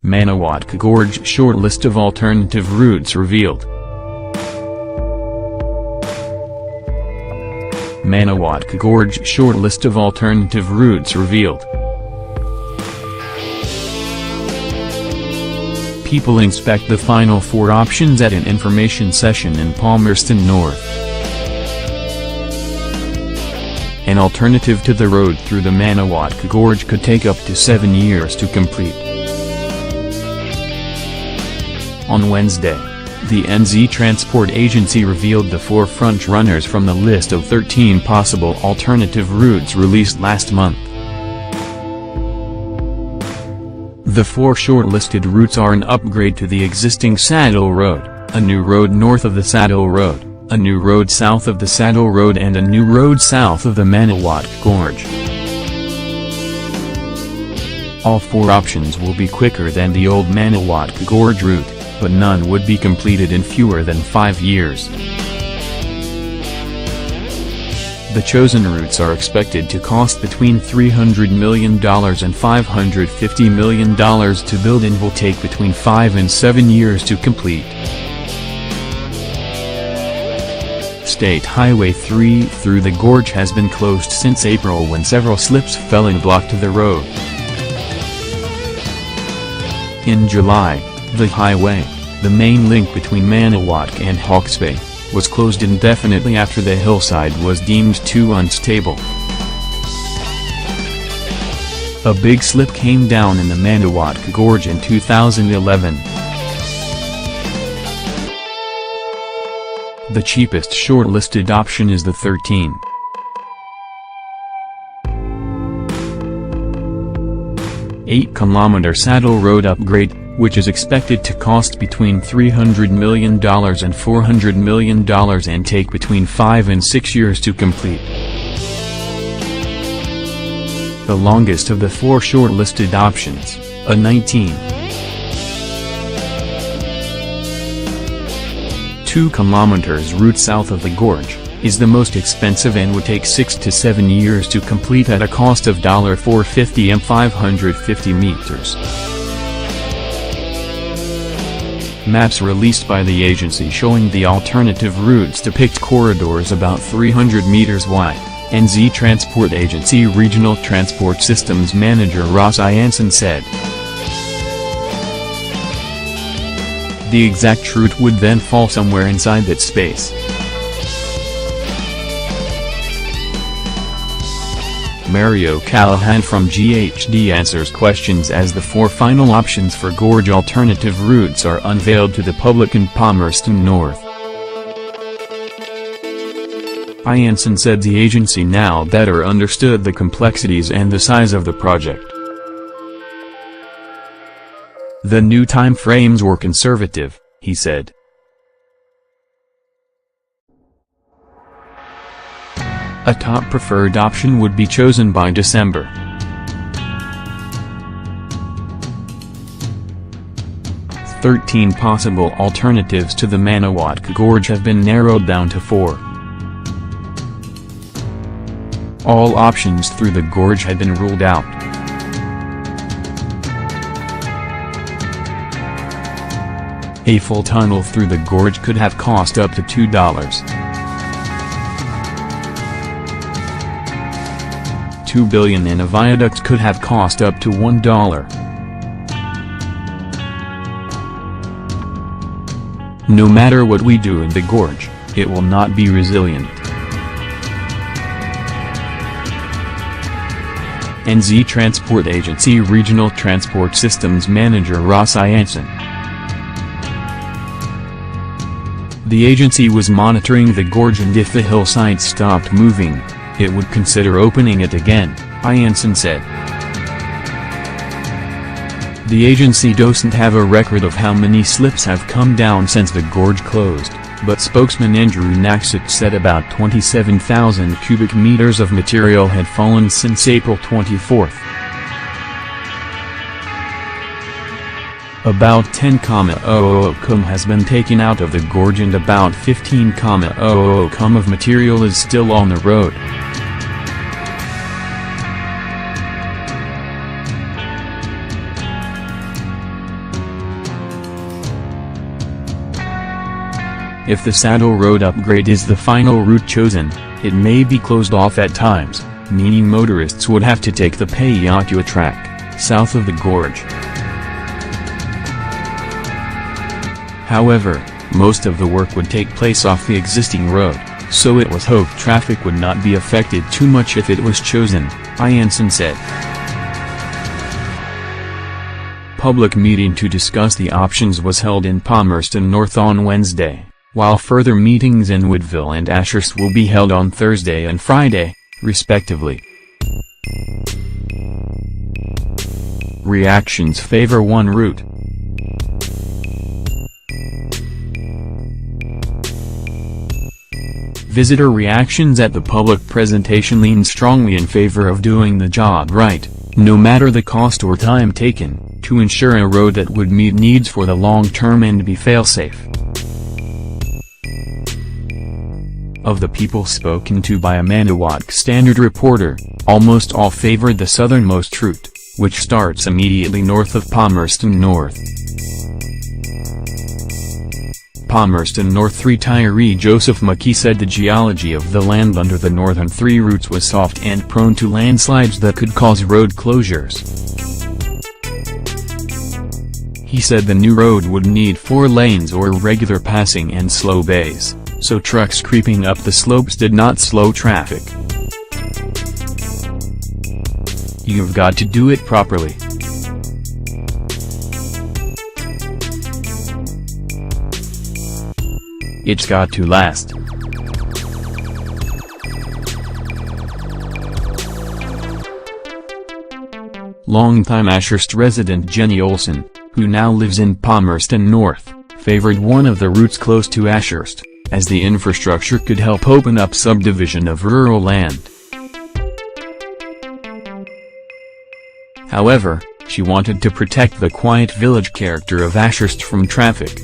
Manawatū Gorge short list of alternative routes revealed. Manawatū Gorge short list of alternative routes revealed. People inspect the final 4 options at an information session in Palmerston North. An alternative to the road through the Manawatū Gorge could take up to 7 years to complete. On Wednesday, the NZ Transport Agency revealed the 4 front-runners from the list of 13 possible alternative routes released last month. The 4 shortlisted routes are an upgrade to the existing Saddle Road, a new road north of the Saddle Road, a new road south of the Saddle Road and a new road south of the Manawatū Gorge. All 4 options will be quicker than the old Manawatū Gorge route, but none would be completed in fewer than 5 years. The chosen routes are expected to cost between $300 million and $550 million to build and will take between 5 and 7 years to complete. State Highway 3 through the gorge has been closed since April when several slips fell and blocked the road. In July, the highway, the main link between Manawatū and Hawke's Bay, was closed indefinitely after the hillside was deemed too unstable. A big slip came down in the Manawatū Gorge in 2011. The cheapest shortlisted option is the 13. $8-kilometer Saddle Road upgrade, which is expected to cost between $300 million and $400 million and take between 5 and 6 years to complete. The longest of the 4 shortlisted options, a 19.2 kilometers route south of the gorge, is the most expensive and would take 6 to 7 years to complete at a cost of $450 and 550 meters. Maps released by the agency showing the alternative routes depict corridors about 300 meters wide, NZ Transport Agency Regional Transport Systems Manager Ross Jansen said. The exact route would then fall somewhere inside that space. Mario Callahan from GHD answers questions as the 4 final options for gorge alternative routes are unveiled to the public in Palmerston North. Jansen said the agency now better understood the complexities and the size of the project. The new time frames were conservative, he said. A top preferred option would be chosen by December. "13 possible alternatives to the Manawatū Gorge have been narrowed down to 4. All options through the gorge had been ruled out. A full tunnel through the gorge could have cost up to $2. $2 billion and a viaduct could have cost up to $1. No matter what we do in the gorge, it will not be resilient. NZ Transport Agency Regional Transport Systems Manager Ross Jansen. The agency was monitoring the gorge and if the hillside stopped moving, it would consider opening it again, Jansen said. The agency doesn't have a record of how many slips have come down since the gorge closed, but spokesman Andrew Naxit said about 27,000 cubic meters of material had fallen since April 24. About 10,000 cum has been taken out of the gorge and about 15,000 cum of material is still on the road. If the Saddle Road upgrade is the final route chosen, it may be closed off at times, meaning motorists would have to take the Manawatū track, south of the gorge. However, most of the work would take place off the existing road, so it was hoped traffic would not be affected too much if it was chosen, Jansen said. Public meeting to discuss the options was held in Palmerston North on Wednesday, while further meetings in Woodville and Ashurst will be held on Thursday and Friday, respectively. Reactions favor one route. Visitor reactions at the public presentation lean strongly in favor of doing the job right, no matter the cost or time taken, to ensure a road that would meet needs for the long term and be fail-safe. Of the people spoken to by a Manawatū Standard reporter, almost all favored the southernmost route, which starts immediately north of Palmerston North. Palmerston North retiree Joseph McKee said the geology of the land under the northern three routes was soft and prone to landslides that could cause road closures. He said the new road would need 4 lanes or regular passing and slow bays, so trucks creeping up the slopes did not slow traffic. You've got to do it properly. It's got to last. Longtime Ashurst resident Jenny Olson, who now lives in Palmerston North, favored one of the routes close to Ashurst, as the infrastructure could help open up subdivision of rural land. However, she wanted to protect the quiet village character of Ashurst from traffic.